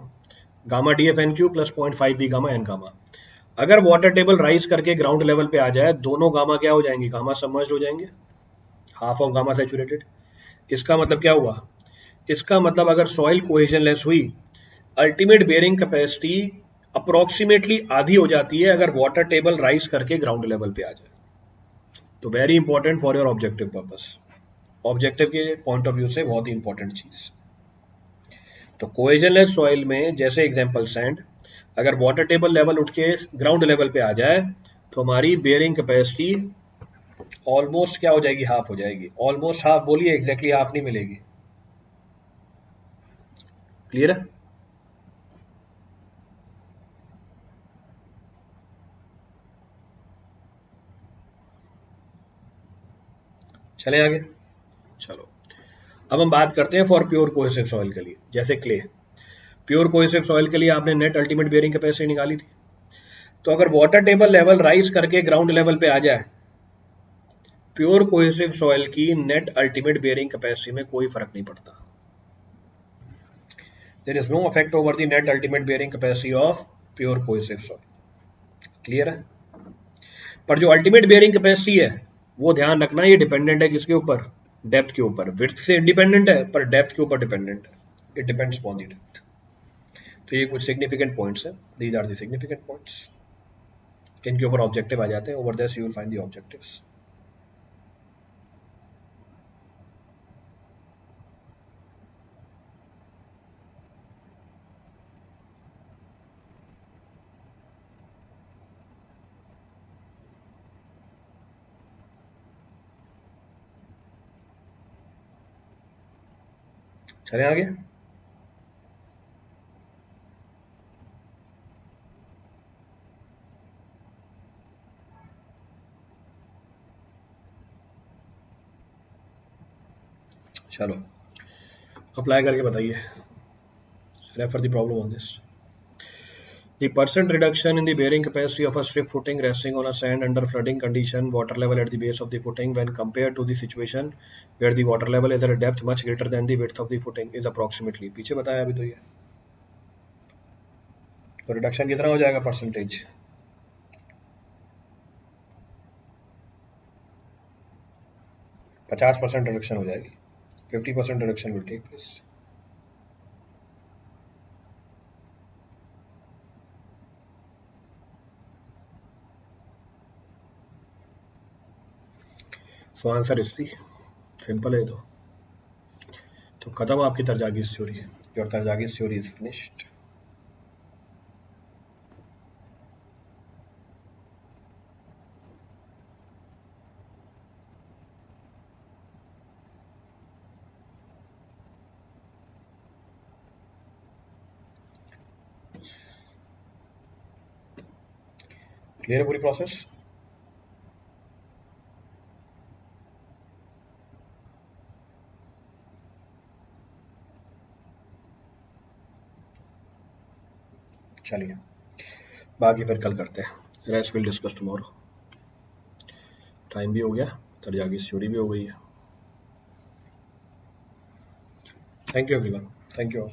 gamma D f N Q plus 0.5 B gamma N gamma. अगर वाटर टेबल राइज करके ग्राउंड लेवल पे आ जाए, दोनों गामा क्या हो जाएंगे? गामा सबमर्ज्ड हो जाएंगे, हाफ ऑफ गामा सैचुरेटेड। इसका मतलब क्या हुआ? इसका मतलब अगर सॉइल कोहेजनलेस हुई, अल्टीमेट बेयरिंग कैपेसिटी अप्रोक्सीमेटली आधी हो जाती है अगर वाटर टेबल राइज करके ग्राउंड लेवल पे आ जाए। तो very important for your objective purpose, objective के पॉइंट ऑफ व्यू से बहुत ही इंपॉर्टेंट चीज। तो कोहेजनलेस सॉइल में जैसे एग्जांपल सैंड, अगर वाटर टेबल लेवल उठ के ग्राउंड लेवल पे आ जाए तो हमारी बेयरिंग कैपेसिटी ऑलमोस्ट क्या हो जाएगी? हाफ हो जाएगी। ऑलमोस्ट हाफ बोलिए, एग्जैक्टली हाफ नहीं मिलेगी। क्लियर है? चले आगे। चलो अब हम बात करते हैं फॉर प्योर कोहेसिव सॉइल के लिए, जैसे क्ले। प्योर कोहेसिव सॉइल के लिए आपने नेट अल्टीमेट बेयरिंग कैपेसिटी निकाली थी। तो अगर वाटर टेबल लेवल राइज करके ग्राउंड लेवल पे आ जाए, प्योर कोहेसिव सॉइल की नेट अल्टीमेट बेयरिंग कैपेसिटी में कोई फर्क नहीं पड़ता। There is no effect over the net ultimate bearing capacity of pure cohesive soil. Clear है? पर जो अल्टीमेट बेयरिंग कैपेसिटी है वो ध्यान रखना, ये डिपेंडेंट है किसके ऊपर? डेप्थ के ऊपर। विड्थ से इंडिपेंडेंट है पर डेप्थ के ऊपर डिपेंडेंट है। It depends upon the depth. तो ये कुछ सिग्निफिकेंट पॉइंट्स है, these are the significant points. इनके ऊपर ऑब्जेक्टिव आ जाते हैं, over this you will find the objectives. चले आगे। चलो अप्लाई करके बताइए, refer the problem on this. The percent reduction in the bearing capacity of a strip footing resting on a sand under flooding condition, water level at the base of the footing when compared to the situation where the water level is at a depth much greater than the width of the footing is approximately, पीछे बताया अभी तो ये। तो reduction कितना हो जाएगा? Percentage 50% reduction हो जाएगी। 50% reduction will take place. So answer is C, simple है। तो खत्म आपकी Terzaghi's theory. Your Terzaghi's theory is finished. Clear है पूरी प्रोसेस? चलिए बाकी फिर कल करते हैं, rest will discuss tomorrow. Time भी हो गया, तरजागीज थ्योरी भी हो गई है। Thank you everyone, thank you all.